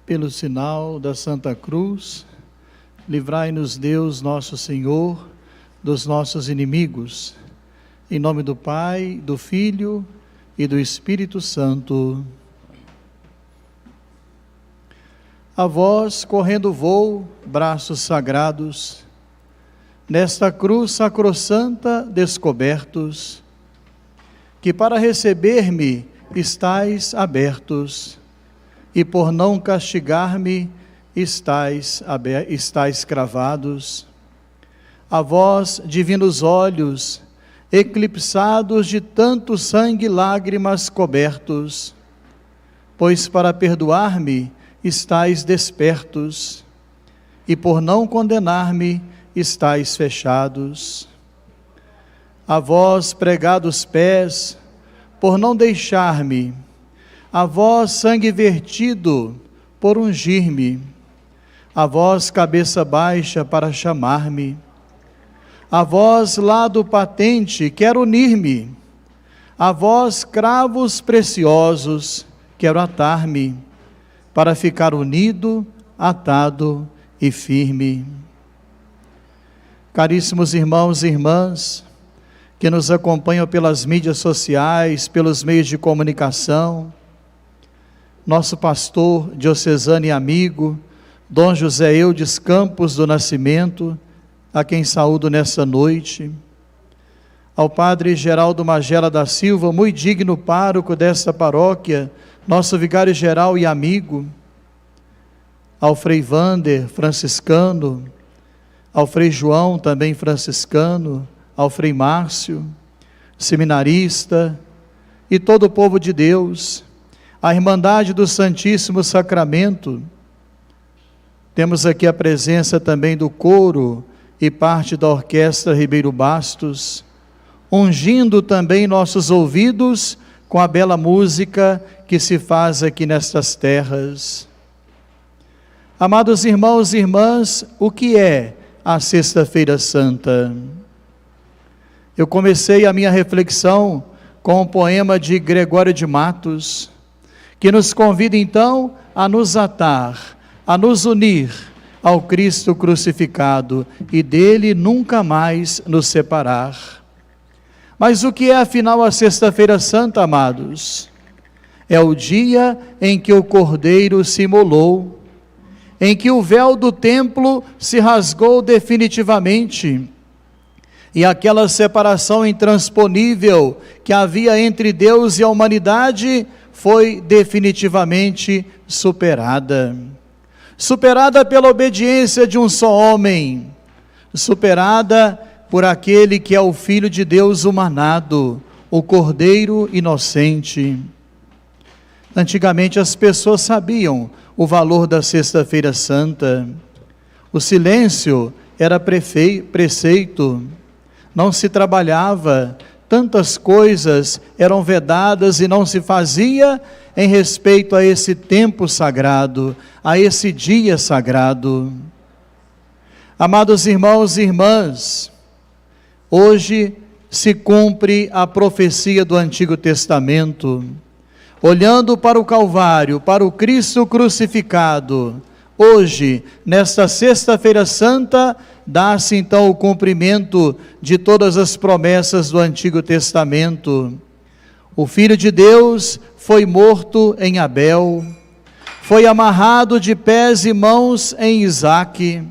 Pelo sinal da Santa Cruz, livrai-nos Deus nosso Senhor dos nossos inimigos. Em nome do Pai, do Filho e do Espírito Santo. A vós, correndo vou, braços sagrados, nesta cruz sacrossanta descobertos, que para receber-me estais abertos, e por não castigar-me estais cravados. A vós, divinos olhos, eclipsados de tanto sangue e lágrimas cobertos, pois para perdoar-me estais despertos, e por não condenar-me estais fechados. A vós, pregados pés, por não deixar-me, a vós, sangue vertido, por ungir-me, a vós, cabeça baixa, para chamar-me, a vós, lado patente, quero unir-me, a vós, cravos preciosos, quero atar-me, para ficar unido, atado e firme. Caríssimos irmãos e irmãs, que nos acompanham pelas mídias sociais, pelos meios de comunicação, nosso pastor diocesano e amigo, Dom José Eudes Campos do Nascimento, a quem saúdo nessa noite, ao Padre Geraldo Magela da Silva, muito digno pároco desta paróquia, nosso vigário-geral e amigo, ao Frei Vander, franciscano, ao Frei João, também franciscano, ao Frei Márcio, seminarista, e todo o povo de Deus, a Irmandade do Santíssimo Sacramento. Temos aqui a presença também do coro e parte da Orquestra Ribeiro Bastos, ungindo também nossos ouvidos com a bela música que se faz aqui nestas terras. Amados irmãos e irmãs, o que é a Sexta-feira Santa? Eu comecei a minha reflexão com um poema de Gregório de Matos, que nos convida então a nos atar, a nos unir ao Cristo crucificado e dele nunca mais nos separar. Mas o que é afinal a Sexta-feira Santa, amados? É o dia em que o Cordeiro se imolou, em que o véu do templo se rasgou definitivamente, e aquela separação intransponível que havia entre Deus e a humanidade foi definitivamente superada. Superada pela obediência de um só homem, superada por aquele que é o Filho de Deus humanado, o Cordeiro inocente. Antigamente as pessoas sabiam o valor da Sexta-feira Santa. O silêncio era preceito, não se trabalhava, tantas coisas eram vedadas e não se fazia em respeito a esse tempo sagrado, a esse dia sagrado. Amados irmãos e irmãs, hoje se cumpre a profecia do Antigo Testamento, olhando para o Calvário, para o Cristo crucificado. Hoje, nesta Sexta-feira Santa, dá-se então o cumprimento de todas as promessas do Antigo Testamento. O Filho de Deus foi morto em Abel, foi amarrado de pés e mãos em Isaque,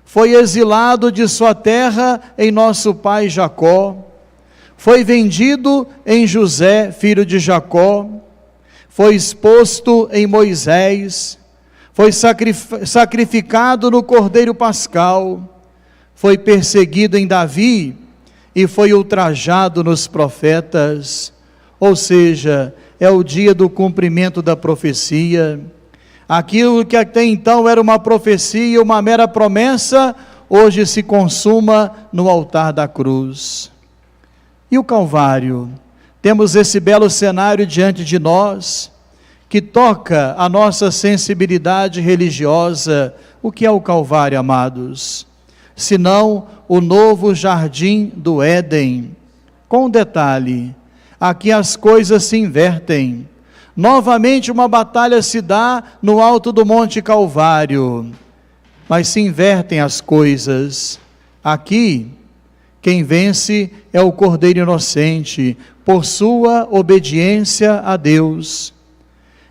foi exilado de sua terra em nosso pai Jacó, foi vendido em José, filho de Jacó, foi exposto em Moisés, foi sacrificado no Cordeiro Pascal, foi perseguido em Davi e foi ultrajado nos profetas. Ou seja, é o dia do cumprimento da profecia. Aquilo que até então era uma profecia, uma mera promessa, hoje se consuma no altar da cruz. E o Calvário? Temos esse belo cenário diante de nós, que toca a nossa sensibilidade religiosa. O que é o Calvário, amados? Senão o novo jardim do Éden. Com um detalhe, aqui as coisas se invertem. Novamente uma batalha se dá no alto do Monte Calvário, mas se invertem as coisas. Aqui, quem vence é o Cordeiro inocente, por sua obediência a Deus.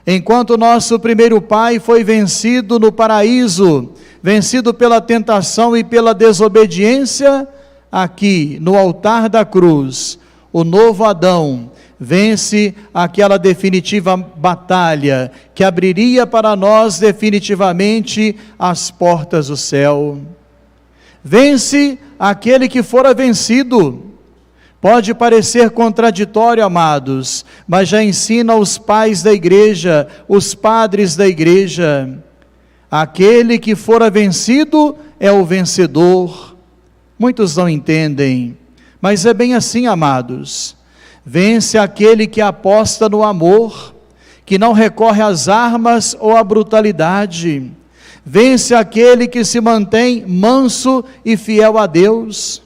Enquanto nosso primeiro pai foi vencido no paraíso, vencido pela tentação e pela desobediência, aqui no altar da cruz, o novo Adão vence aquela definitiva batalha que abriria para nós definitivamente as portas do céu. Vence aquele que fora vencido. Pode parecer contraditório, amados, mas já ensina os pais da igreja, os padres da igreja. Aquele que fora vencido é o vencedor. Muitos não entendem, mas é bem assim, amados. Vence aquele que aposta no amor, que não recorre às armas ou à brutalidade. Vence aquele que se mantém manso e fiel a Deus,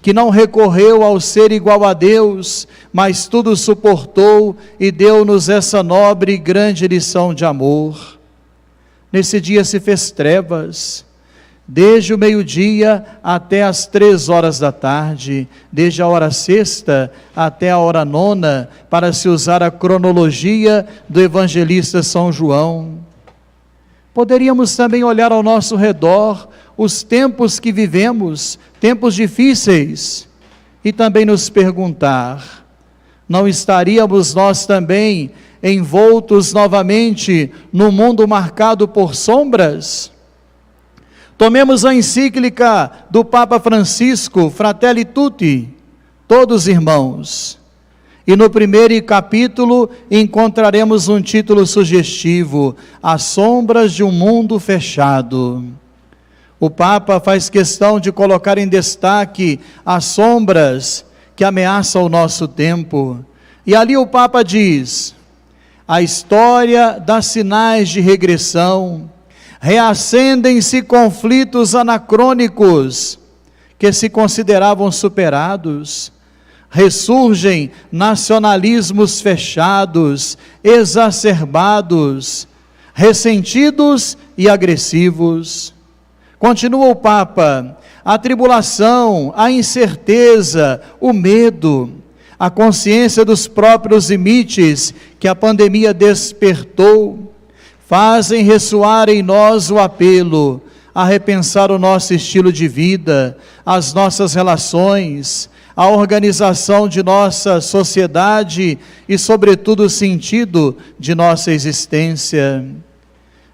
que não recorreu ao ser igual a Deus, mas tudo suportou e deu-nos essa nobre e grande lição de amor. Nesse dia se fez trevas, desde o meio-dia até as 3 horas da tarde, desde a hora sexta até a hora nona, para se usar a cronologia do evangelista São João. Poderíamos também olhar ao nosso redor os tempos que vivemos, tempos difíceis, e também nos perguntar: não estaríamos nós também envoltos novamente num mundo marcado por sombras? Tomemos a encíclica do Papa Francisco, Fratelli Tutti, todos irmãos, e no primeiro capítulo encontraremos um título sugestivo: As sombras de um mundo fechado. O Papa faz questão de colocar em destaque as sombras que ameaçam o nosso tempo, e ali o Papa diz: a história dá sinais de regressão, reacendem-se conflitos anacrônicos que se consideravam superados, ressurgem nacionalismos fechados, exacerbados, ressentidos e agressivos. Continua o Papa: a tribulação, a incerteza, o medo, a consciência dos próprios limites que a pandemia despertou, fazem ressoar em nós o apelo a repensar o nosso estilo de vida, as nossas relações, a organização de nossa sociedade e, sobretudo, o sentido de nossa existência.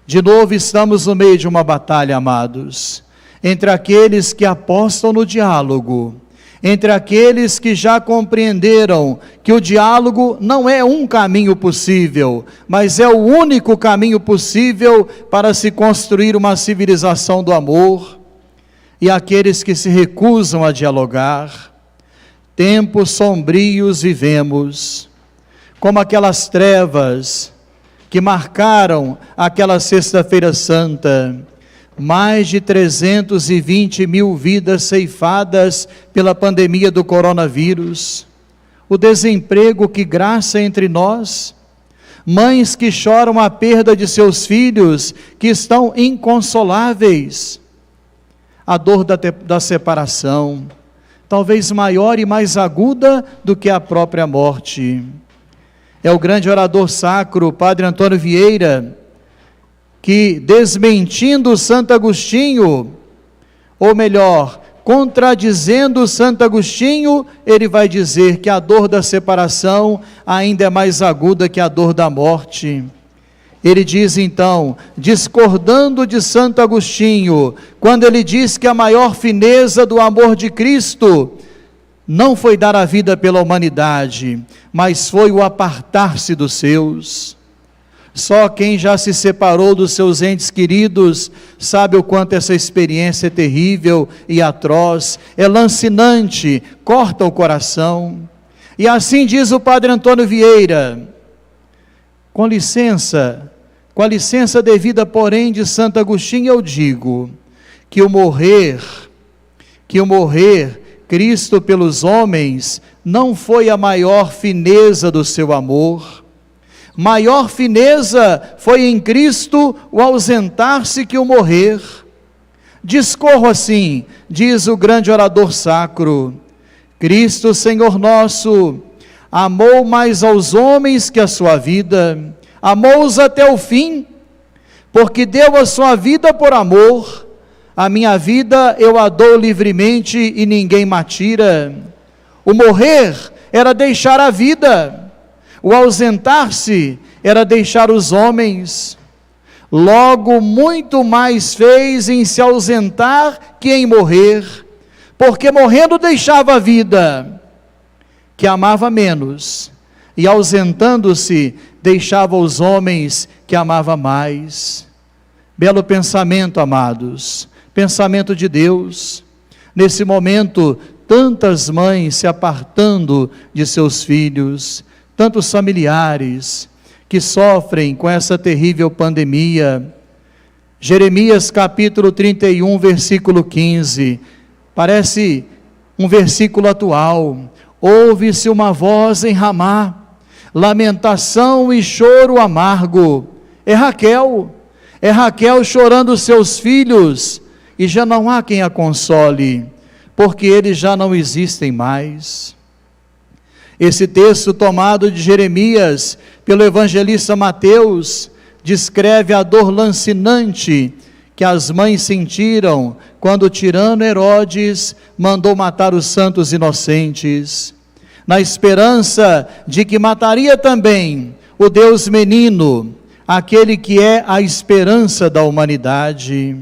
De novo estamos no meio de uma batalha, amados, entre aqueles que apostam no diálogo, entre aqueles que já compreenderam que o diálogo não é um caminho possível, mas é o único caminho possível para se construir uma civilização do amor, e aqueles que se recusam a dialogar. Tempos sombrios vivemos, como aquelas trevas que marcaram aquela Sexta-feira Santa. Mais de 320 mil vidas ceifadas pela pandemia do coronavírus, o desemprego que graça entre nós, mães que choram a perda de seus filhos, que estão inconsoláveis, a dor da separação, talvez maior e mais aguda do que a própria morte. É o grande orador sacro, Padre Antônio Vieira, que, desmentindo Santo Agostinho, ou melhor, contradizendo Santo Agostinho, ele vai dizer que a dor da separação ainda é mais aguda que a dor da morte. Ele diz então, discordando de Santo Agostinho, quando ele diz que a maior fineza do amor de Cristo não foi dar a vida pela humanidade, mas foi o apartar-se dos seus. Só quem já se separou dos seus entes queridos sabe o quanto essa experiência é terrível e atroz, é lancinante, corta o coração. E assim diz o Padre Antônio Vieira, com a licença devida, porém, de Santo Agostinho, eu digo que o morrer Cristo pelos homens não foi a maior fineza do seu amor. Maior fineza foi em Cristo o ausentar-se que o morrer. Discorro assim, diz o grande orador sacro: Cristo, Senhor nosso, amou mais aos homens que a sua vida, amou-os até o fim, porque deu a sua vida por amor. A minha vida eu a dou livremente e ninguém me tira. O morrer era deixar a vida, o ausentar-se era deixar os homens. Logo, muito mais fez em se ausentar que em morrer, porque morrendo deixava a vida, que amava menos, e ausentando-se deixava os homens que amava mais. Belo pensamento, amados, pensamento de Deus. Nesse momento, tantas mães se apartando de seus filhos, tantos familiares que sofrem com essa terrível pandemia. Jeremias capítulo 31, versículo 15, parece um versículo atual. Ouve-se uma voz em Ramá, lamentação e choro amargo. É Raquel chorando seus filhos, e já não há quem a console, porque eles já não existem mais. Esse texto tomado de Jeremias pelo evangelista Mateus descreve a dor lancinante que as mães sentiram quando o tirano Herodes mandou matar os santos inocentes, na esperança de que mataria também o Deus menino, aquele que é a esperança da humanidade.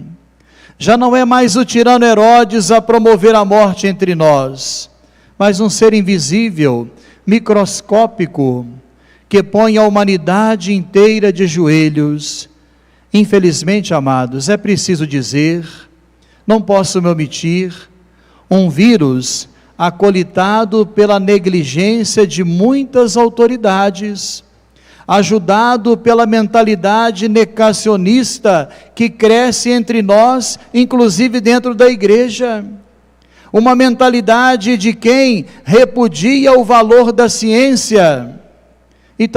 Já não é mais o tirano Herodes a promover a morte entre nós, mas um ser invisível, microscópico, que põe a humanidade inteira de joelhos. Infelizmente, amados, é preciso dizer, não posso me omitir, um vírus acolitado pela negligência de muitas autoridades, ajudado pela mentalidade negacionista que cresce entre nós, inclusive dentro da igreja. Uma mentalidade de quem repudia o valor da ciência, e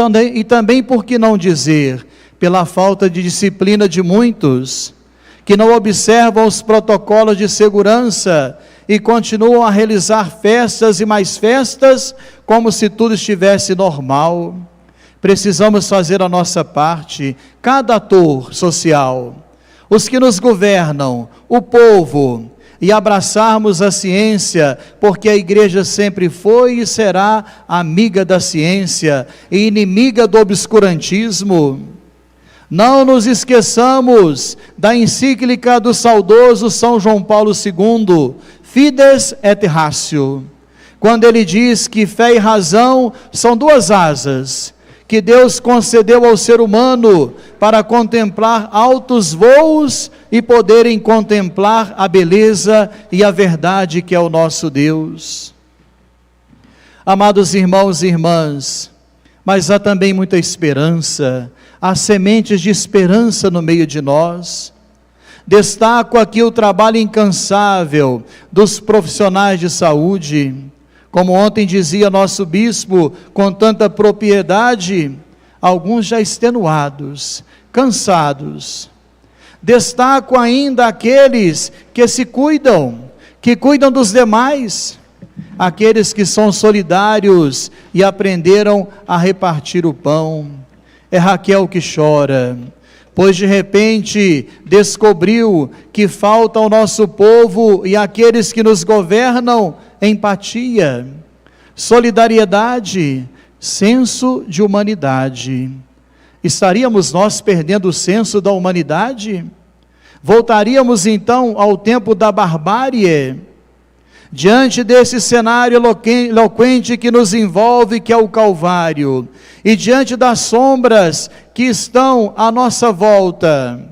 também, por que não dizer, pela falta de disciplina de muitos, que não observam os protocolos de segurança e continuam a realizar festas e mais festas, como se tudo estivesse normal. Precisamos fazer a nossa parte, cada ator social, os que nos governam, o povo, e abraçarmos a ciência, porque a igreja sempre foi e será amiga da ciência e inimiga do obscurantismo. Não nos esqueçamos da encíclica do saudoso São João Paulo II, Fides et Ratio, quando ele diz que fé e razão são duas asas, que Deus concedeu ao ser humano para contemplar altos voos e poderem contemplar a beleza e a verdade que é o nosso Deus. Amados irmãos e irmãs, mas há também muita esperança, há sementes de esperança no meio de nós. Destaco aqui o trabalho incansável dos profissionais de saúde. Como ontem dizia nosso bispo com tanta propriedade, alguns já extenuados, cansados. Destaco ainda aqueles que se cuidam, que cuidam dos demais, aqueles que são solidários e aprenderam a repartir o pão. É Raquel que chora, pois de repente descobriu que falta ao nosso povo e àqueles que nos governam empatia, solidariedade, senso de humanidade. Estaríamos nós perdendo o senso da humanidade? Voltaríamos então ao tempo da barbárie? Diante desse cenário eloquente que nos envolve, que é o Calvário, e diante das sombras que estão à nossa volta,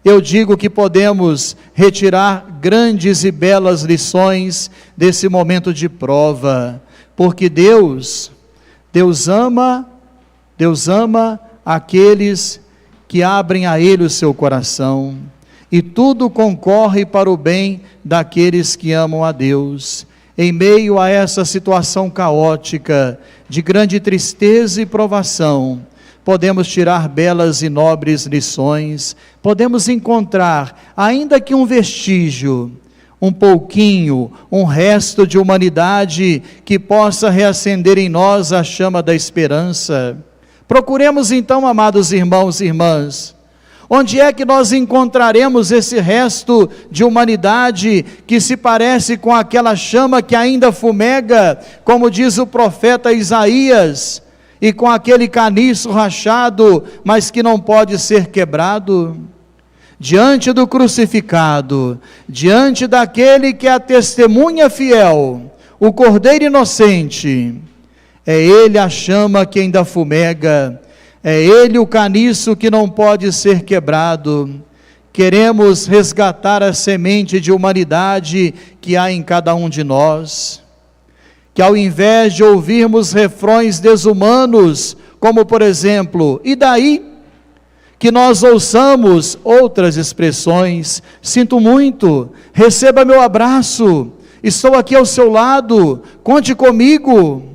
eu digo que podemos retirar grandes e belas lições desse momento de prova, porque Deus ama aqueles que abrem a Ele o seu coração, e tudo concorre para o bem daqueles que amam a Deus. Em meio a essa situação caótica, de grande tristeza e provação, podemos tirar belas e nobres lições, podemos encontrar, ainda que um vestígio, um pouquinho, um resto de humanidade que possa reacender em nós a chama da esperança. Procuremos então, amados irmãos e irmãs, onde é que nós encontraremos esse resto de humanidade que se parece com aquela chama que ainda fumega, como diz o profeta Isaías, e com aquele caniço rachado, mas que não pode ser quebrado? Diante do crucificado, diante daquele que é a testemunha fiel, o Cordeiro inocente, é Ele a chama que ainda fumega, é Ele o caniço que não pode ser quebrado. Queremos resgatar a semente de humanidade que há em cada um de nós, que ao invés de ouvirmos refrões desumanos, como por exemplo, e daí? Que nós ouçamos outras expressões: sinto muito, receba meu abraço, estou aqui ao seu lado, conte comigo.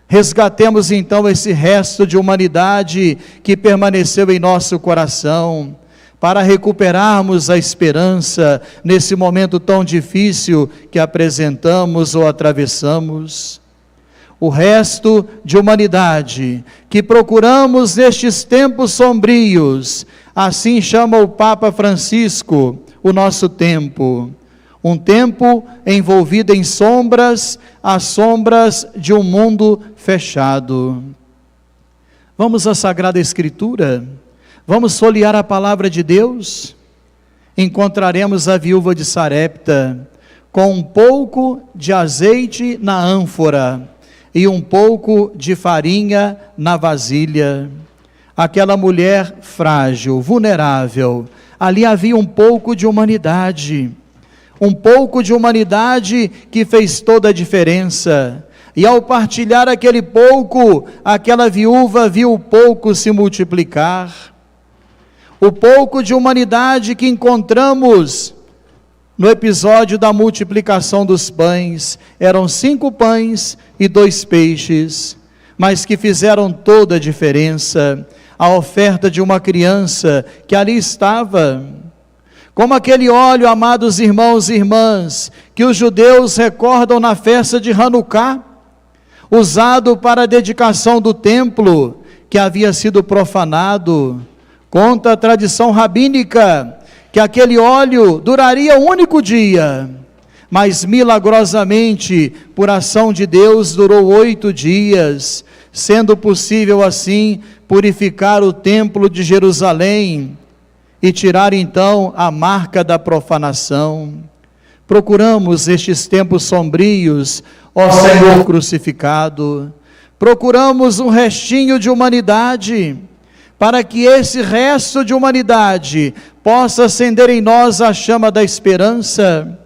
Resgatemos então esse resto de humanidade que permaneceu em nosso coração, para recuperarmos a esperança nesse momento tão difícil que apresentamos ou atravessamos. O resto de humanidade que procuramos nestes tempos sombrios, assim chama o Papa Francisco o nosso tempo. Um tempo envolvido em sombras, as sombras de um mundo fechado. Vamos à Sagrada Escritura, vamos folhear a palavra de Deus. Encontraremos a viúva de Sarepta com um pouco de azeite na ânfora e um pouco de farinha na vasilha. Aquela mulher frágil, vulnerável, ali havia um pouco de humanidade, um pouco de humanidade que fez toda a diferença. E ao partilhar aquele pouco, aquela viúva viu o pouco se multiplicar. O pouco de humanidade que encontramos no episódio da multiplicação dos pães, eram 5 pães e 2 peixes, mas que fizeram toda a diferença. A oferta de uma criança que ali estava, como aquele óleo, amados irmãos e irmãs, que os judeus recordam na festa de Hanukkah, usado para a dedicação do templo, que havia sido profanado. Conta a tradição rabínica que aquele óleo duraria um único dia, mas milagrosamente, por ação de Deus, durou 8 dias, sendo possível assim purificar o templo de Jerusalém e tirar então a marca da profanação. Procuramos estes tempos sombrios, ó Senhor crucificado, procuramos um restinho de humanidade, para que esse resto de humanidade possa acender em nós a chama da esperança.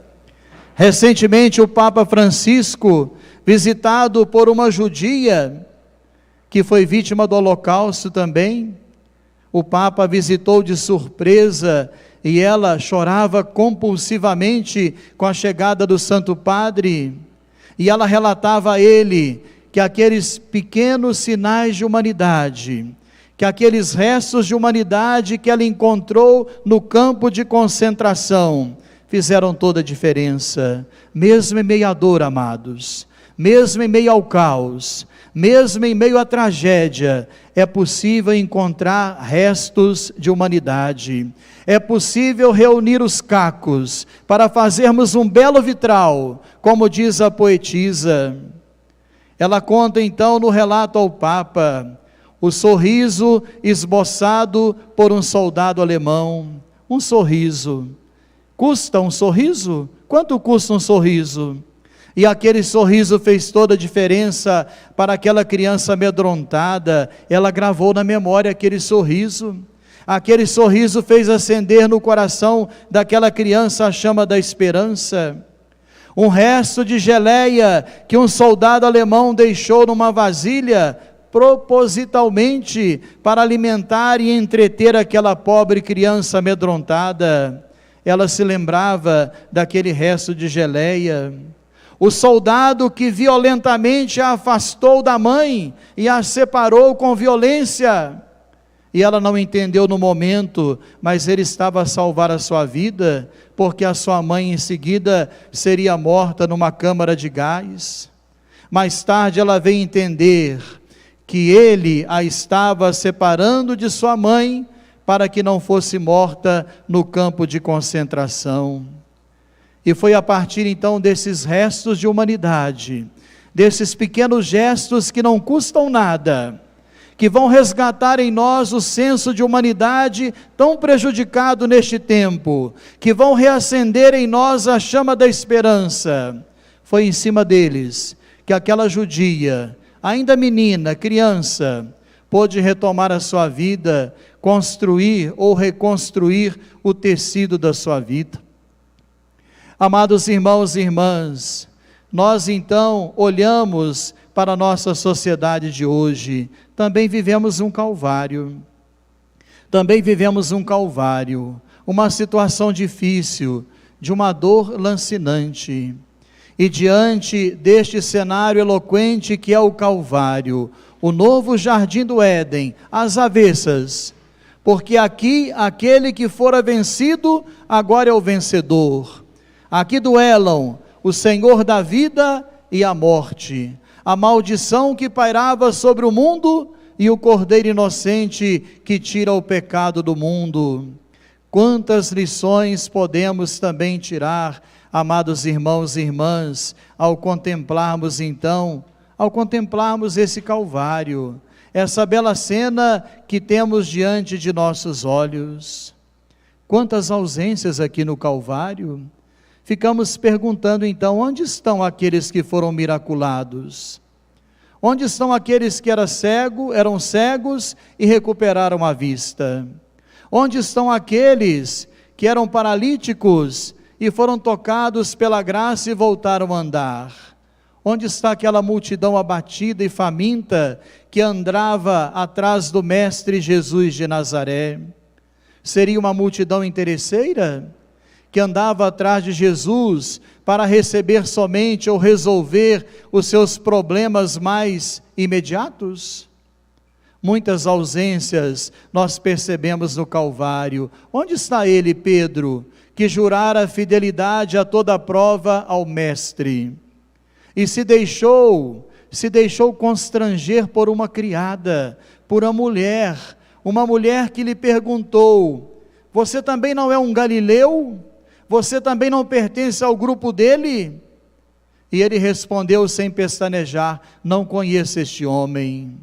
Recentemente o Papa Francisco, visitado por uma judia, que foi vítima do Holocausto também, o Papa visitou de surpresa, e ela chorava compulsivamente com a chegada do Santo Padre, e ela relatava a ele que aqueles pequenos sinais de humanidade, que aqueles restos de humanidade que ela encontrou no campo de concentração, fizeram toda a diferença, mesmo em meio à dor, amados, mesmo em meio ao caos, mesmo em meio à tragédia, é possível encontrar restos de humanidade, é possível reunir os cacos, para fazermos um belo vitral, como diz a poetisa. Ela conta então no relato ao Papa, o sorriso esboçado por um soldado alemão. Um sorriso. Custa um sorriso? Quanto custa um sorriso? E aquele sorriso fez toda a diferença para aquela criança amedrontada. Ela gravou na memória aquele sorriso. Aquele sorriso fez acender no coração daquela criança a chama da esperança. Um resto de geleia que um soldado alemão deixou numa vasilha, propositalmente para alimentar e entreter aquela pobre criança amedrontada. Ela se lembrava daquele resto de geleia. O soldado que violentamente a afastou da mãe e a separou com violência, e ela não entendeu no momento, mas ele estava a salvar a sua vida, porque a sua mãe em seguida seria morta numa câmara de gás. Mais tarde ela veio entender que ele a estava separando de sua mãe, para que não fosse morta no campo de concentração. E foi a partir então desses restos de humanidade, desses pequenos gestos que não custam nada, que vão resgatar em nós o senso de humanidade tão prejudicado neste tempo, que vão reacender em nós a chama da esperança. Foi em cima deles que aquela judia, ainda menina, criança, pôde retomar a sua vida, construir ou reconstruir o tecido da sua vida. Amados irmãos e irmãs, nós então olhamos para a nossa sociedade de hoje, também vivemos um calvário, uma situação difícil, de uma dor lancinante, e diante deste cenário eloquente que é o Calvário, o novo jardim do Éden, às avessas, porque aqui aquele que fora vencido, agora é o vencedor. Aqui duelam o Senhor da vida e a morte, a maldição que pairava sobre o mundo e o Cordeiro inocente que tira o pecado do mundo. Quantas lições podemos também tirar, amados irmãos e irmãs, ao contemplarmos esse Calvário, essa bela cena que temos diante de nossos olhos. Quantas ausências aqui no Calvário. Ficamos perguntando então, onde estão aqueles que foram miraculados? Onde estão aqueles que eram cegos e recuperaram a vista? Onde estão aqueles que eram paralíticos e foram tocados pela graça e voltaram a andar? Onde está aquela multidão abatida e faminta que andava atrás do Mestre Jesus de Nazaré? Seria uma multidão interesseira que andava atrás de Jesus para receber somente ou resolver os seus problemas mais imediatos? Muitas ausências nós percebemos no Calvário. Onde está ele, Pedro, que jurara fidelidade a toda prova ao Mestre, e se deixou constranger por uma criada, por uma mulher que lhe perguntou: você também não é um galileu? Você também não pertence ao grupo dele? E ele respondeu sem pestanejar: não conheço este homem.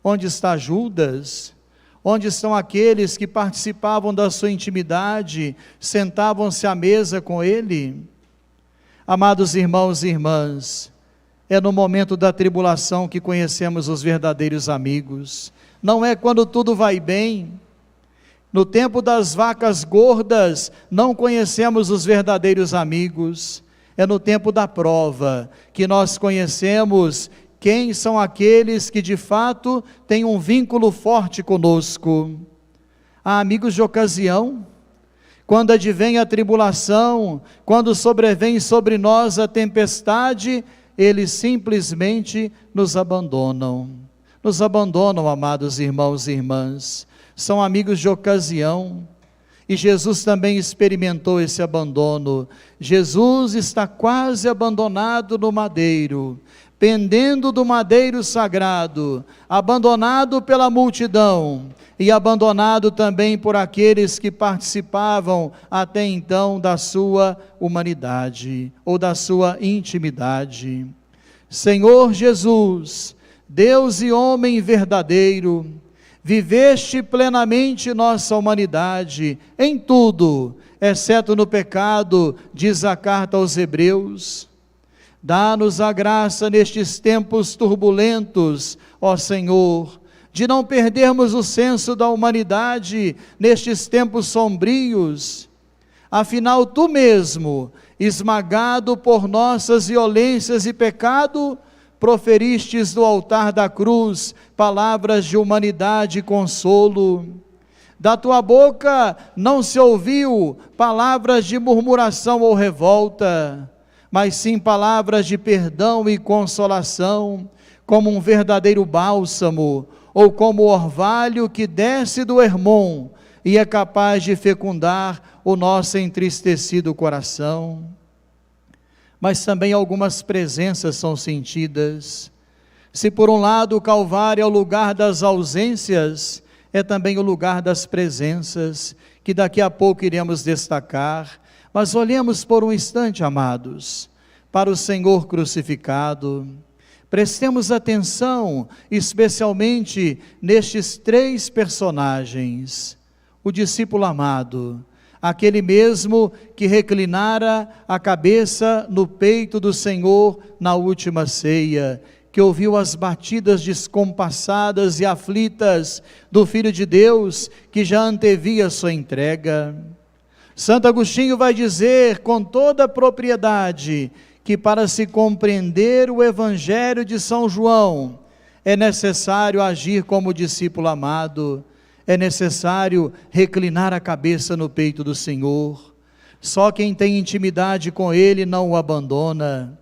Onde está Judas? Onde estão aqueles que participavam da sua intimidade, sentavam-se à mesa com ele? Amados irmãos e irmãs, é no momento da tribulação que conhecemos os verdadeiros amigos. Não é quando tudo vai bem. No tempo das vacas gordas, não conhecemos os verdadeiros amigos. É no tempo da prova que nós conhecemos quem são aqueles que de fato têm um vínculo forte conosco. Há amigos de ocasião. Quando advém a tribulação, quando sobrevém sobre nós a tempestade, eles simplesmente nos abandonam. Nos abandonam, amados irmãos e irmãs. São amigos de ocasião, e Jesus também experimentou esse abandono. Jesus está quase abandonado no madeiro, pendendo do madeiro sagrado, abandonado pela multidão, e abandonado também por aqueles que participavam até então da sua humanidade, ou da sua intimidade. Senhor Jesus, Deus e homem verdadeiro, viveste plenamente nossa humanidade, em tudo, exceto no pecado, diz a carta aos Hebreus. Dá-nos a graça nestes tempos turbulentos, ó Senhor, de não perdermos o senso da humanidade nestes tempos sombrios. Afinal, Tu mesmo, esmagado por nossas violências e pecado, proferistes do altar da cruz palavras de humanidade e consolo. Da Tua boca não se ouviu palavras de murmuração ou revolta, mas sim palavras de perdão e consolação, como um verdadeiro bálsamo, ou como o orvalho que desce do Hermon e é capaz de fecundar o nosso entristecido coração. Mas também algumas presenças são sentidas. Se por um lado o Calvário é o lugar das ausências, é também o lugar das presenças, que daqui a pouco iremos destacar. Mas olhemos por um instante, amados, para o Senhor crucificado. Prestemos atenção, especialmente nestes 3 personagens. O discípulo amado, aquele mesmo que reclinara a cabeça no peito do Senhor na última ceia, que ouviu as batidas descompassadas e aflitas do Filho de Deus, que já antevia sua entrega. Santo Agostinho vai dizer com toda a propriedade que para se compreender o Evangelho de São João, é necessário agir como discípulo amado, é necessário reclinar a cabeça no peito do Senhor. Só quem tem intimidade com Ele não o abandona.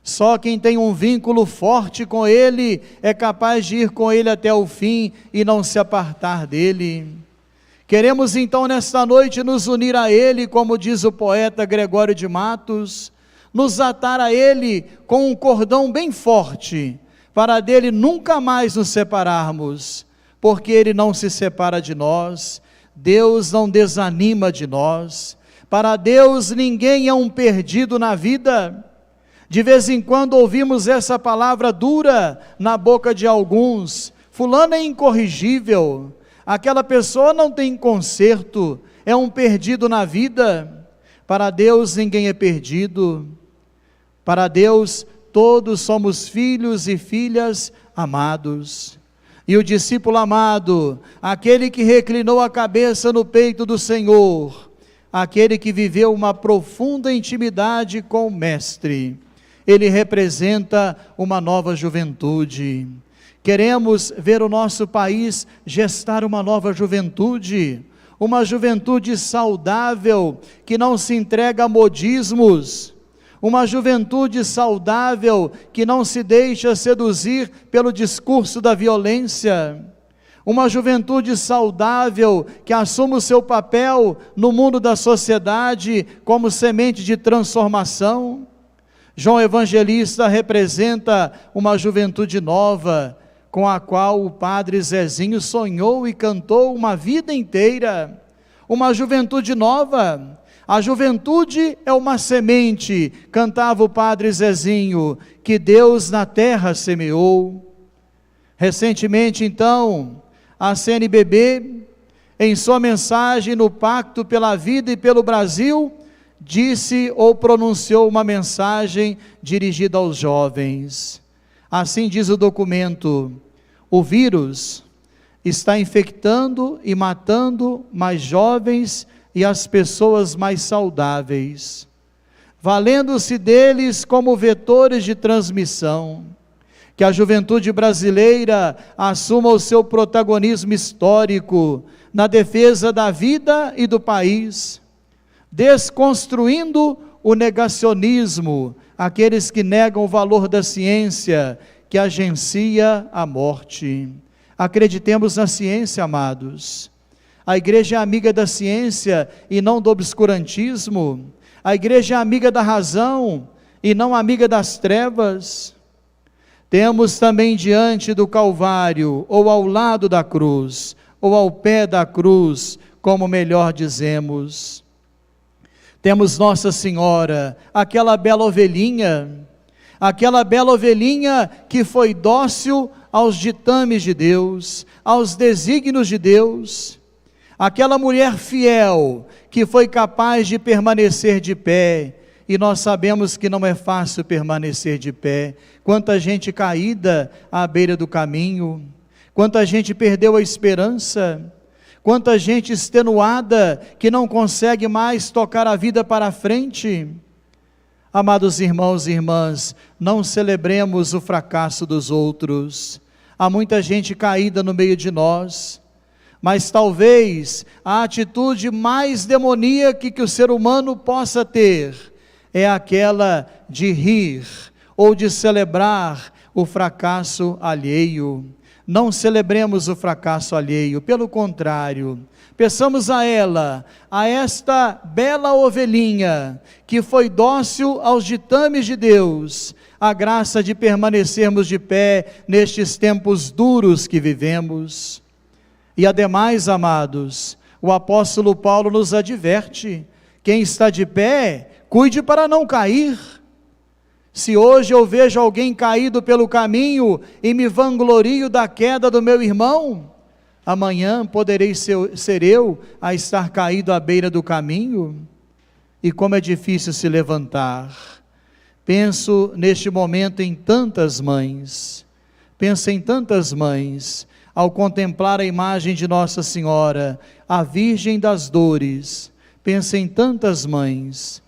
Só quem tem um vínculo forte com Ele é capaz de ir com Ele até o fim e não se apartar dele. Queremos então nesta noite nos unir a Ele, como diz o poeta Gregório de Matos, nos atar a Ele com um cordão bem forte, para dele nunca mais nos separarmos, porque Ele não se separa de nós, Deus não desanima de nós. Para Deus ninguém é um perdido na vida. De vez em quando ouvimos essa palavra dura na boca de alguns: fulano é incorrigível, aquela pessoa não tem conserto, é um perdido na vida. Para Deus ninguém é perdido. Para Deus todos somos filhos e filhas amados. E o discípulo amado, aquele que reclinou a cabeça no peito do Senhor, aquele que viveu uma profunda intimidade com o Mestre, ele representa uma nova juventude. Queremos ver o nosso país gestar uma nova juventude, uma juventude saudável, que não se entrega a modismos, uma juventude saudável, que não se deixa seduzir pelo discurso da violência, uma juventude saudável, que assume o seu papel no mundo da sociedade, como semente de transformação. João Evangelista representa uma juventude nova, com a qual o padre Zezinho sonhou e cantou uma vida inteira, uma juventude nova. A juventude é uma semente, cantava o padre Zezinho, que Deus na terra semeou. Recentemente então, a CNBB, em sua mensagem no Pacto pela Vida e pelo Brasil, disse ou pronunciou uma mensagem dirigida aos jovens. Assim diz o documento: o vírus está infectando e matando mais jovens e as pessoas mais saudáveis, valendo-se deles como vetores de transmissão. Que a juventude brasileira assuma o seu protagonismo histórico na defesa da vida e do país, desconstruindo o negacionismo, aqueles que negam o valor da ciência, que agencia a morte. Acreditemos na ciência, amados. A igreja é amiga da ciência e não do obscurantismo. A igreja é amiga da razão e não amiga das trevas. Temos também diante do Calvário, ou ao lado da cruz, ou ao pé da cruz, como melhor dizemos, temos Nossa Senhora, aquela bela ovelhinha que foi dócil aos ditames de Deus, aos desígnios de Deus, aquela mulher fiel, que foi capaz de permanecer de pé, e nós sabemos que não é fácil permanecer de pé. Quanta gente caída à beira do caminho, quanta gente perdeu a esperança, quanta gente extenuada, que não consegue mais tocar a vida para frente. Amados irmãos e irmãs, não celebremos o fracasso dos outros. Há muita gente caída no meio de nós, mas talvez a atitude mais demoníaca que o ser humano possa ter é aquela de rir ou de celebrar o fracasso alheio. não celebremos o fracasso alheio, pelo contrário, peçamos a ela, a esta bela ovelhinha, que foi dócil aos ditames de Deus, a graça de permanecermos de pé nestes tempos duros que vivemos. E ademais, amados, o apóstolo Paulo nos adverte: quem está de pé, cuide para não cair. Se hoje eu vejo alguém caído pelo caminho e me vanglorio da queda do meu irmão, amanhã poderei ser eu a estar caído à beira do caminho. E como é difícil se levantar. Penso neste momento em tantas mães, penso em tantas mães, ao contemplar a imagem de Nossa Senhora, a Virgem das Dores. Penso em tantas mães,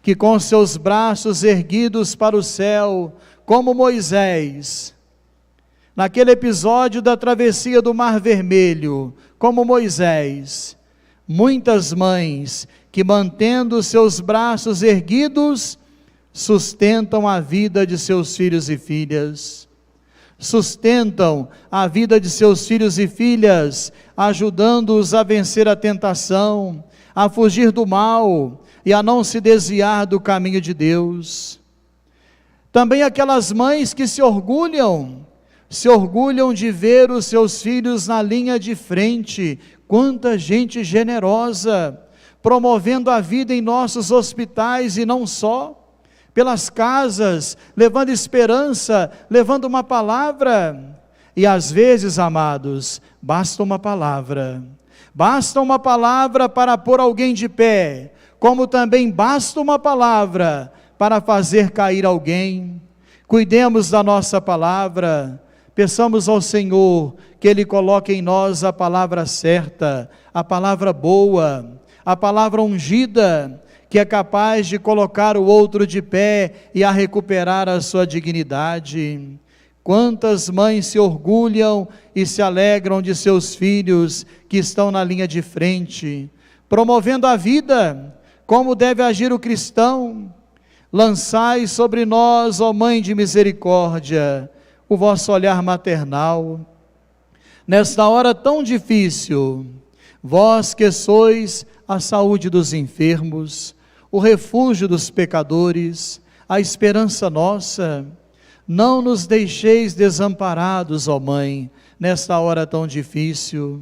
que com seus braços erguidos para o céu, como Moisés, naquele episódio da travessia do Mar Vermelho, como Moisés, muitas mães que, mantendo seus braços erguidos, sustentam a vida de seus filhos e filhas, sustentam a vida de seus filhos e filhas, ajudando-os a vencer a tentação, a fugir do mal e a não se desviar do caminho de Deus. Também aquelas mães que se orgulham de ver os seus filhos na linha de frente. Quanta gente generosa, promovendo a vida em nossos hospitais e não só, pelas casas, levando esperança, levando uma palavra. E às vezes, amados, basta uma palavra para pôr alguém de pé, como também basta uma palavra para fazer cair alguém. Cuidemos da nossa palavra, peçamos ao Senhor que Ele coloque em nós a palavra certa, a palavra boa, a palavra ungida, que é capaz de colocar o outro de pé e a recuperar a sua dignidade. Quantas mães se orgulham e se alegram de seus filhos que estão na linha de frente, promovendo a vida. Como deve agir o cristão? Lançai sobre nós, ó Mãe de misericórdia, o vosso olhar maternal. Nesta hora tão difícil, vós que sois a saúde dos enfermos, o refúgio dos pecadores, a esperança nossa, não nos deixeis desamparados, ó Mãe, nesta hora tão difícil.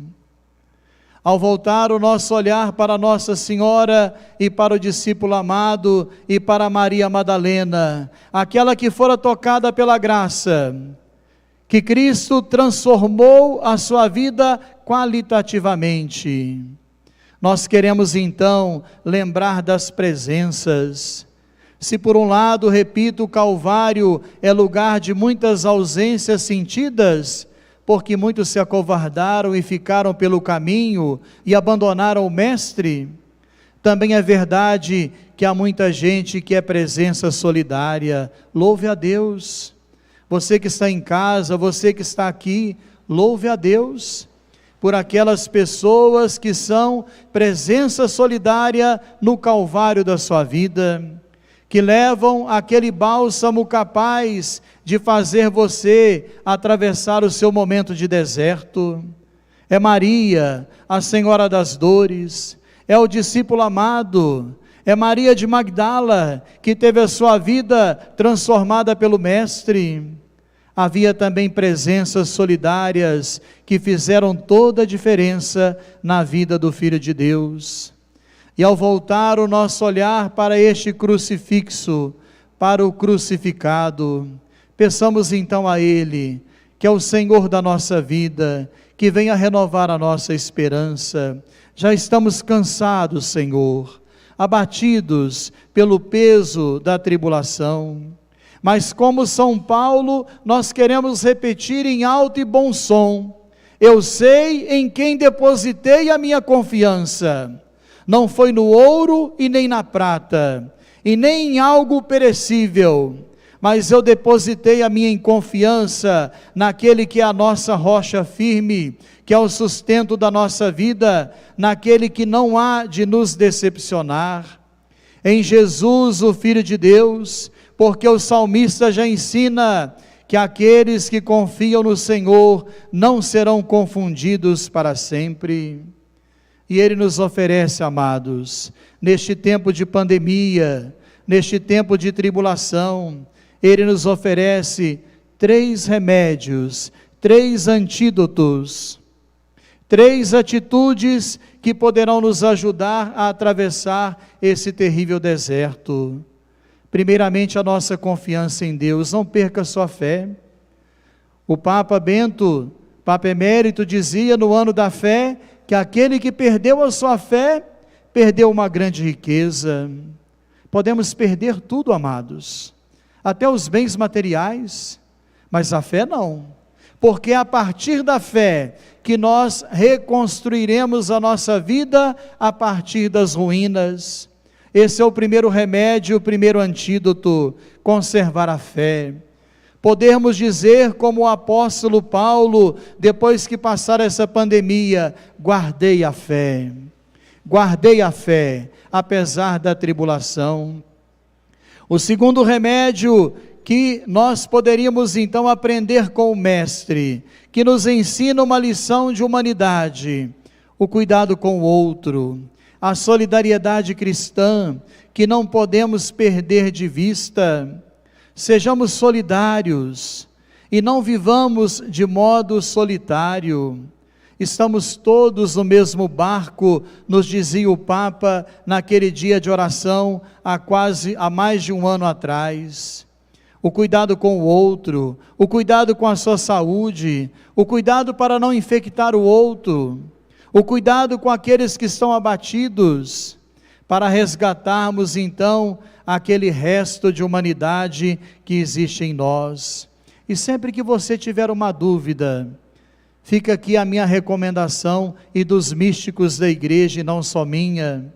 Ao voltar o nosso olhar para Nossa Senhora e para o discípulo amado e para Maria Madalena, aquela que fora tocada pela graça, que Cristo transformou a sua vida qualitativamente. Nós queremos então lembrar das presenças. Se por um lado, repito, o Calvário é lugar de muitas ausências sentidas, porque muitos se acovardaram e ficaram pelo caminho e abandonaram o Mestre, também é verdade que há muita gente que é presença solidária. Louve a Deus. Você que está em casa, você que está aqui, louve a Deus por aquelas pessoas que são presença solidária no Calvário da sua vida, que levam aquele bálsamo capaz de fazer você atravessar o seu momento de deserto. É Maria, a Senhora das Dores, é o discípulo amado, é Maria de Magdala, que teve a sua vida transformada pelo Mestre. Havia também presenças solidárias que fizeram toda a diferença na vida do Filho de Deus. E ao voltar o nosso olhar para este crucifixo, para o crucificado, peçamos então a Ele, que é o Senhor da nossa vida, que venha renovar a nossa esperança. Já estamos cansados, Senhor, abatidos pelo peso da tribulação, mas como São Paulo, nós queremos repetir em alto e bom som: eu sei em quem depositei a minha confiança. Não foi no ouro e nem na prata, e nem em algo perecível, mas eu depositei a minha confiança naquele que é a nossa rocha firme, que é o sustento da nossa vida, naquele que não há de nos decepcionar, em Jesus, o Filho de Deus, porque o salmista já ensina que aqueles que confiam no Senhor não serão confundidos para sempre. E Ele nos oferece, amados, neste tempo de pandemia, neste tempo de tribulação, Ele nos oferece 3 remédios, 3 antídotos, 3 atitudes que poderão nos ajudar a atravessar esse terrível deserto. Primeiramente, a nossa confiança em Deus. Não perca sua fé. O Papa Bento, Papa Emérito, dizia no ano da fé que aquele que perdeu a sua fé, perdeu uma grande riqueza. Podemos perder tudo, amados, até os bens materiais, mas a fé não, porque é a partir da fé que nós reconstruiremos a nossa vida a partir das ruínas. Esse é o primeiro remédio, o primeiro antídoto, conservar a fé. Podermos dizer como o apóstolo Paulo, depois que passar essa pandemia, guardei a fé, apesar da tribulação. O segundo remédio que nós poderíamos então aprender com o Mestre, que nos ensina uma lição de humanidade, o cuidado com o outro, a solidariedade cristã, que não podemos perder de vista. Sejamos solidários e não vivamos de modo solitário. Estamos todos no mesmo barco, nos dizia o Papa naquele dia de oração há mais de um ano atrás. O cuidado com o outro, o cuidado com a sua saúde, o cuidado para não infectar o outro, o cuidado com aqueles que estão abatidos, para resgatarmos então aquele resto de humanidade que existe em nós. E sempre que você tiver uma dúvida, fica aqui a minha recomendação e dos místicos da igreja, e não só minha.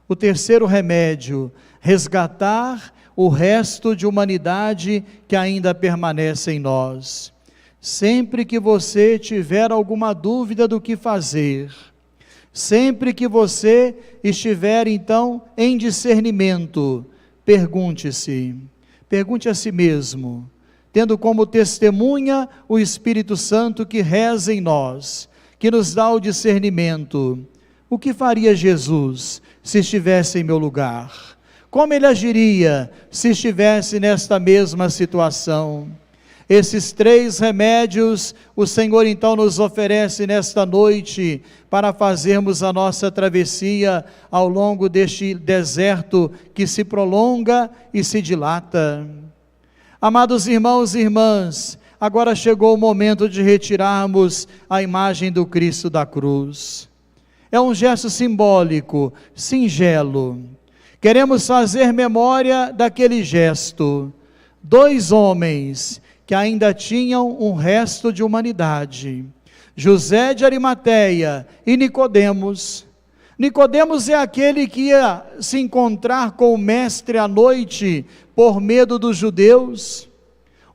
O terceiro remédio, resgatar o resto de humanidade que ainda permanece em nós. Sempre que você tiver alguma dúvida do que fazer, sempre que você estiver então em discernimento, pergunte a si mesmo, tendo como testemunha o Espírito Santo que reza em nós, que nos dá o discernimento: o que faria Jesus se estivesse em meu lugar? Como ele agiria se estivesse nesta mesma situação? Esses 3 remédios o Senhor então nos oferece nesta noite para fazermos a nossa travessia ao longo deste deserto que se prolonga e se dilata. Amados irmãos e irmãs, agora chegou o momento de retirarmos a imagem do Cristo da cruz. É um gesto simbólico, singelo. Queremos fazer memória daquele gesto. 2 homens que ainda tinham um resto de humanidade, José de Arimateia e Nicodemos. Nicodemos é aquele que ia se encontrar com o Mestre à noite, por medo dos judeus,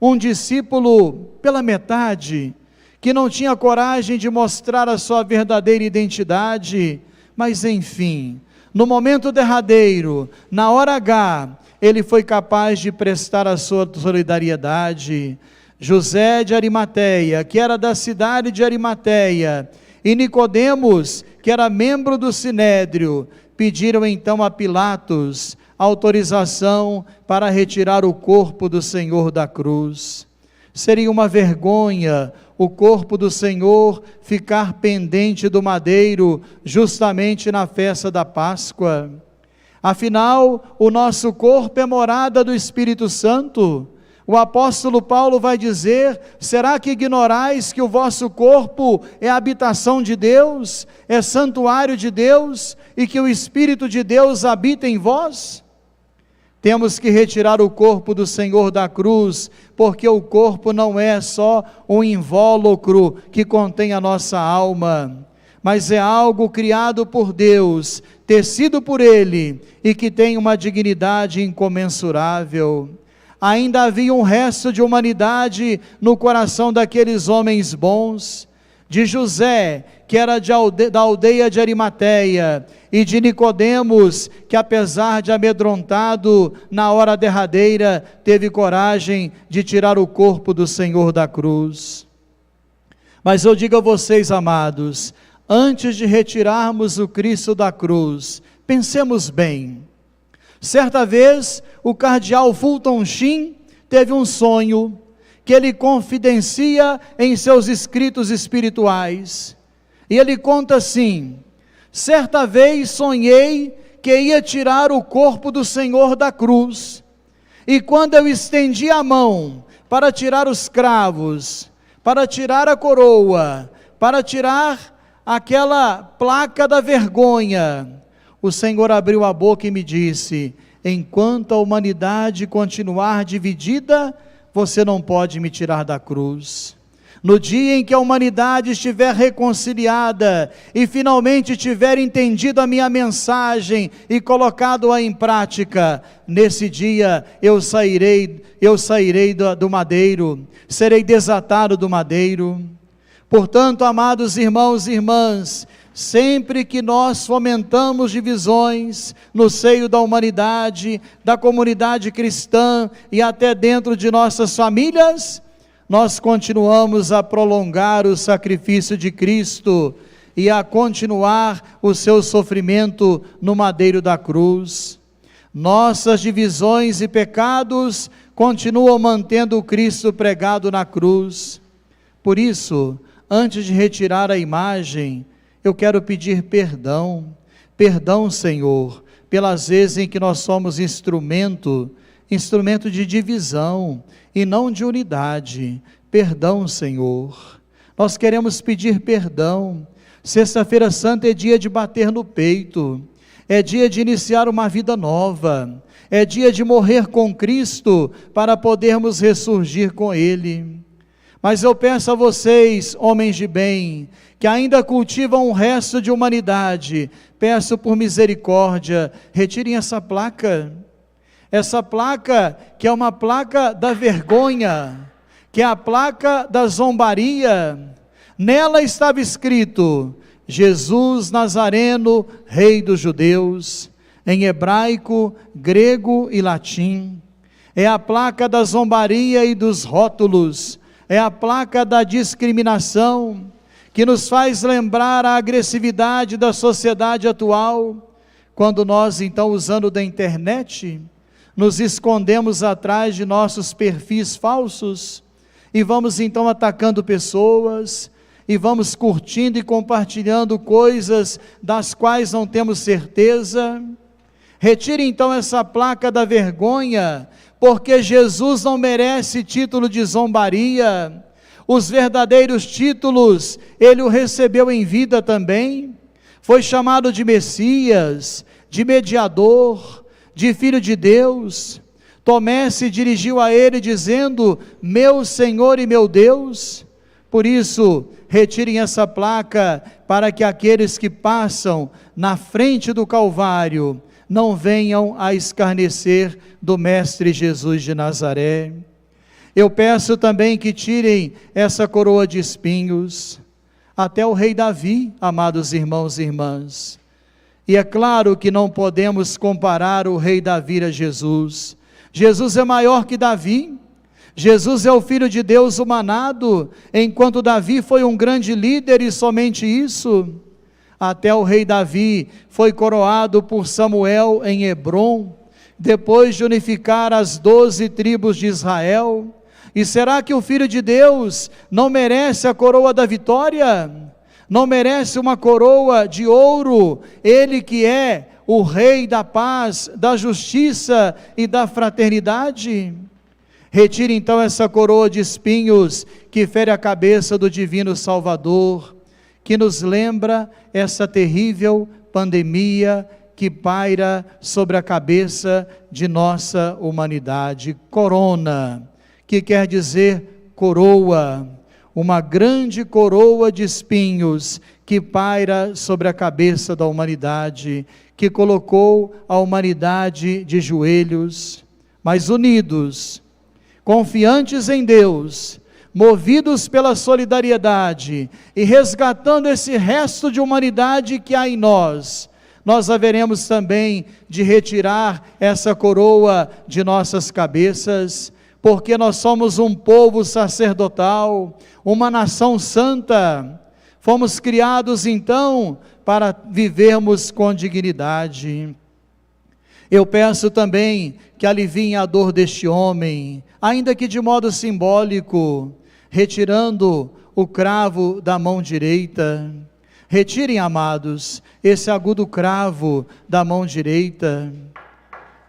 um discípulo pela metade, que não tinha coragem de mostrar a sua verdadeira identidade, mas enfim, no momento derradeiro, na hora H, ele foi capaz de prestar a sua solidariedade. José de Arimateia, que era da cidade de Arimateia, e Nicodemos, que era membro do Sinédrio, pediram então a Pilatos autorização para retirar o corpo do Senhor da cruz. Seria uma vergonha o corpo do Senhor ficar pendente do madeiro, justamente na festa da Páscoa. Afinal, o nosso corpo é morada do Espírito Santo. O apóstolo Paulo vai dizer: será que ignorais que o vosso corpo é habitação de Deus, é santuário de Deus, e que o Espírito de Deus habita em vós? Temos que retirar o corpo do Senhor da cruz, porque o corpo não é só um invólucro que contém a nossa alma, mas é algo criado por Deus, tecido por Ele, e que tem uma dignidade incomensurável. Ainda havia um resto de humanidade no coração daqueles homens bons, de José, que era da aldeia de Arimateia, e de Nicodemos, que apesar de amedrontado, na hora derradeira, teve coragem de tirar o corpo do Senhor da cruz. Mas eu digo a vocês, amados, antes de retirarmos o Cristo da cruz, pensemos bem. Certa vez, o cardeal Fulton Sheen teve um sonho, que ele confidencia em seus escritos espirituais, e ele conta assim: certa vez sonhei que ia tirar o corpo do Senhor da cruz, e quando eu estendi a mão para tirar os cravos, para tirar a coroa, para tirar aquela placa da vergonha, o Senhor abriu a boca e me disse: enquanto a humanidade continuar dividida, você não pode me tirar da cruz. No dia em que a humanidade estiver reconciliada e finalmente tiver entendido a minha mensagem e colocado-a em prática, nesse dia eu sairei do madeiro, serei desatado do madeiro. Portanto, amados irmãos e irmãs, sempre que nós fomentamos divisões no seio da humanidade, da comunidade cristã e até dentro de nossas famílias, nós continuamos a prolongar o sacrifício de Cristo e a continuar o seu sofrimento no madeiro da cruz. Nossas divisões e pecados continuam mantendo o Cristo pregado na cruz. Por isso, antes de retirar a imagem, eu quero pedir perdão, Senhor, pelas vezes em que nós somos instrumento de divisão e não de unidade. Perdão, Senhor. Nós queremos pedir perdão. Sexta-feira Santa é dia de bater no peito, é dia de iniciar uma vida nova, é dia de morrer com Cristo para podermos ressurgir com Ele. Mas eu peço a vocês, homens de bem, que ainda cultivam um resto de humanidade, peço por misericórdia, retirem essa placa que é uma placa da vergonha, que é a placa da zombaria. Nela estava escrito: Jesus Nazareno, Rei dos Judeus, em hebraico, grego e latim. É a placa da zombaria e dos rótulos, é a placa da discriminação, que nos faz lembrar a agressividade da sociedade atual, quando nós, então, usando da internet, nos escondemos atrás de nossos perfis falsos, e vamos então atacando pessoas, e vamos curtindo e compartilhando coisas das quais não temos certeza. Retire então essa placa da vergonha, porque Jesus não merece título de zombaria. Os verdadeiros títulos, Ele o recebeu em vida também. Foi chamado de Messias, de mediador, de Filho de Deus. Tomé se dirigiu a Ele dizendo: meu Senhor e meu Deus. Por isso, retirem essa placa, para que aqueles que passam na frente do Calvário não venham a escarnecer do Mestre Jesus de Nazaré. Eu peço também que tirem essa coroa de espinhos, até o rei Davi, amados irmãos e irmãs. E é claro que não podemos comparar o rei Davi a Jesus. Jesus é maior que Davi. Jesus é o Filho de Deus humanado, enquanto Davi foi um grande líder e somente isso. Até o rei Davi foi coroado por Samuel em Hebrom, depois de unificar as 12 tribos de Israel. E será que o Filho de Deus não merece a coroa da vitória? Não merece uma coroa de ouro? Ele que é o Rei da paz, da justiça e da fraternidade? Retire então essa coroa de espinhos que fere a cabeça do divino Salvador, que nos lembra essa terrível pandemia que paira sobre a cabeça de nossa humanidade. Corona, que quer dizer coroa, uma grande coroa de espinhos que paira sobre a cabeça da humanidade, que colocou a humanidade de joelhos, mas unidos, confiantes em Deus, movidos pela solidariedade e resgatando esse resto de humanidade que há em nós, nós haveremos também de retirar essa coroa de nossas cabeças, porque nós somos um povo sacerdotal, uma nação santa. Fomos criados então para vivermos com dignidade. Eu peço também que aliviem a dor deste homem, ainda que de modo simbólico, retirando o cravo da mão direita. Retirem, amados, esse agudo cravo da mão direita.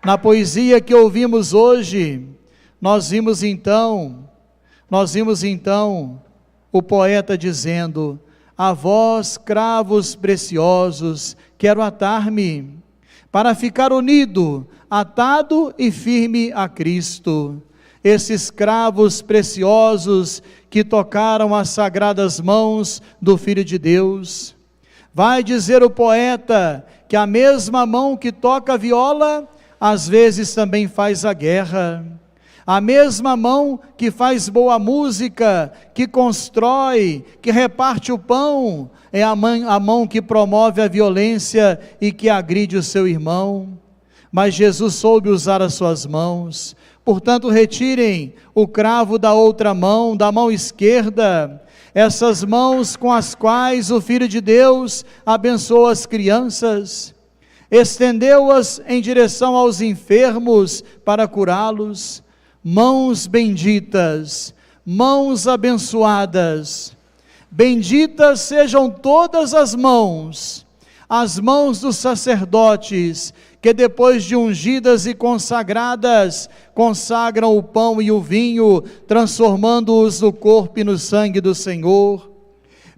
Na poesia que ouvimos hoje, nós vimos então o poeta dizendo: a vós, cravos preciosos, quero atar-me, para ficar unido, atado e firme a Cristo. Esses cravos preciosos que tocaram as sagradas mãos do Filho de Deus. Vai dizer o poeta que a mesma mão que toca a viola, às vezes também faz a guerra. A mesma mão que faz boa música, que constrói, que reparte o pão, é a mão que promove a violência e que agride o seu irmão. Mas Jesus soube usar as suas mãos. Portanto, retirem o cravo da outra mão, da mão esquerda, essas mãos com as quais o Filho de Deus abençoou as crianças, estendeu-as em direção aos enfermos para curá-los. Mãos benditas, mãos abençoadas, benditas sejam todas as mãos dos sacerdotes, que depois de ungidas e consagradas, consagram o pão e o vinho, transformando-os no corpo e no sangue do Senhor.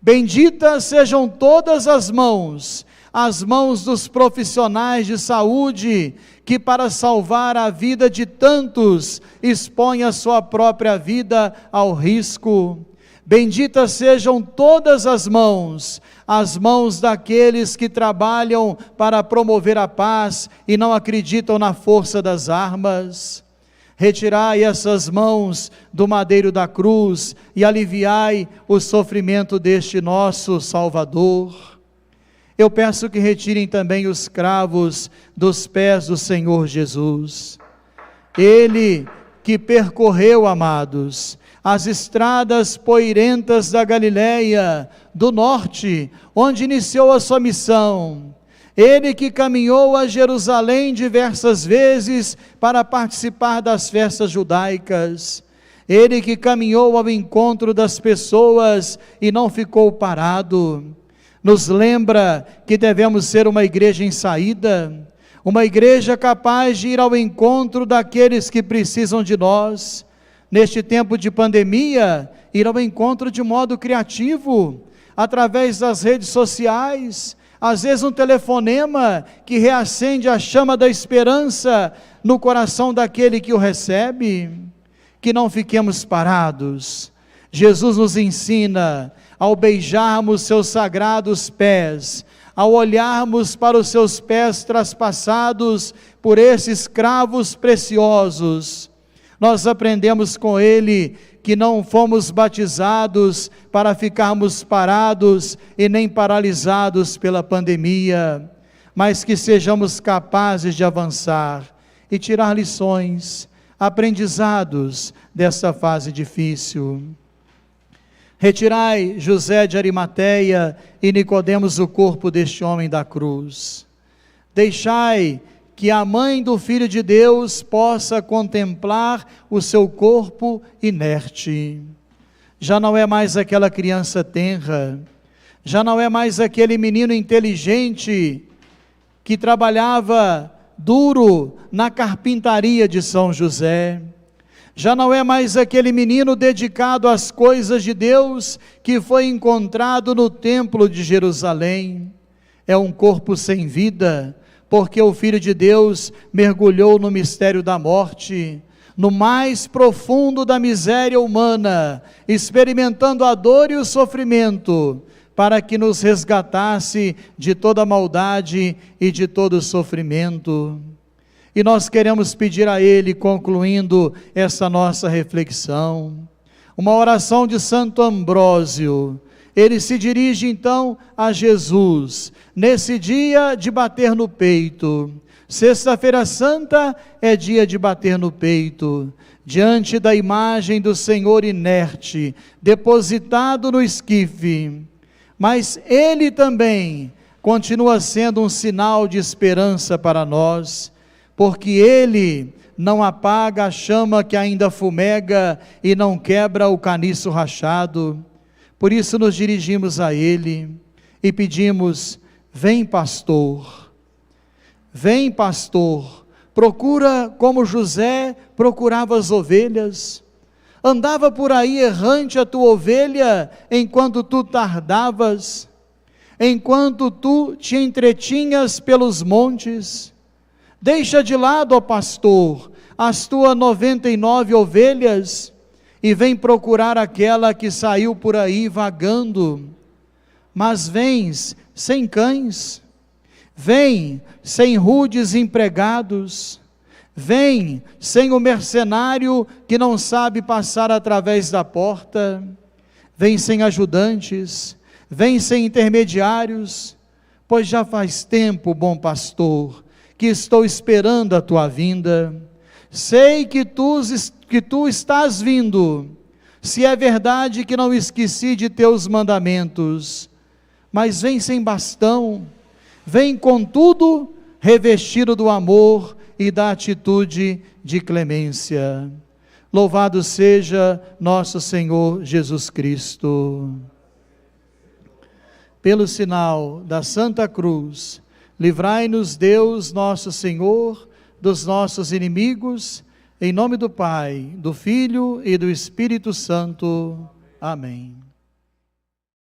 Benditas sejam todas as mãos dos profissionais de saúde, que para salvar a vida de tantos, expõem a sua própria vida ao risco. Benditas sejam todas as mãos daqueles que trabalham para promover a paz e não acreditam na força das armas. Retirai essas mãos do madeiro da cruz e aliviai o sofrimento deste nosso Salvador. Eu peço que retirem também os cravos dos pés do Senhor Jesus. Ele que percorreu, amados, as estradas poeirentas da Galileia, do norte, onde iniciou a sua missão. Ele que caminhou a Jerusalém diversas vezes para participar das festas judaicas. Ele que caminhou ao encontro das pessoas e não ficou parado. Nos lembra que devemos ser uma igreja em saída, uma igreja capaz de ir ao encontro daqueles que precisam de nós. Neste tempo de pandemia, ir ao encontro de modo criativo, através das redes sociais, às vezes um telefonema que reacende a chama da esperança no coração daquele que o recebe. Que não fiquemos parados. Jesus nos ensina, ao beijarmos seus sagrados pés, ao olharmos para os seus pés traspassados por esses cravos preciosos, nós aprendemos com ele que não fomos batizados para ficarmos parados e nem paralisados pela pandemia, mas que sejamos capazes de avançar e tirar lições, aprendizados dessa fase difícil. Retirai José de Arimateia e Nicodemos o corpo deste homem da cruz. Deixai que a mãe do Filho de Deus possa contemplar o seu corpo inerte. Já não é mais aquela criança tenra, já não é mais aquele menino inteligente que trabalhava duro na carpintaria de São José. Já não é mais aquele menino dedicado às coisas de Deus que foi encontrado no templo de Jerusalém. É um corpo sem vida, porque o Filho de Deus mergulhou no mistério da morte, no mais profundo da miséria humana, experimentando a dor e o sofrimento, para que nos resgatasse de toda maldade e de todo sofrimento. E nós queremos pedir a Ele, concluindo essa nossa reflexão, Uma oração de Santo Ambrósio. Ele se dirige então a Jesus, nesse dia de bater no peito. Sexta-feira Santa é dia de bater no peito, diante da imagem do Senhor inerte, depositado no esquife. Mas Ele também continua sendo um sinal de esperança para nós, porque Ele não apaga a chama que ainda fumega e não quebra o caniço rachado. Por isso nos dirigimos a Ele e pedimos: vem, pastor, vem, pastor, procura como José procurava as ovelhas, andava por aí errante a tua ovelha, enquanto tu tardavas, enquanto tu te entretinhas pelos montes. Deixa de lado, ó pastor, as tuas 99 ovelhas, e vem procurar aquela que saiu por aí vagando. Mas vens sem cães, vem sem rudes empregados, vem sem o mercenário que não sabe passar através da porta, vem sem ajudantes, vem sem intermediários, pois já faz tempo, bom pastor, que estou esperando a tua vinda. Sei que tu estás vindo, se é verdade que não esqueci de teus mandamentos, mas vem sem bastão, vem contudo revestido do amor e da atitude de clemência. Louvado seja nosso Senhor Jesus Cristo. Pelo sinal da Santa Cruz, livrai-nos Deus nosso Senhor dos nossos inimigos, em nome do Pai, do Filho e do Espírito Santo. Amém.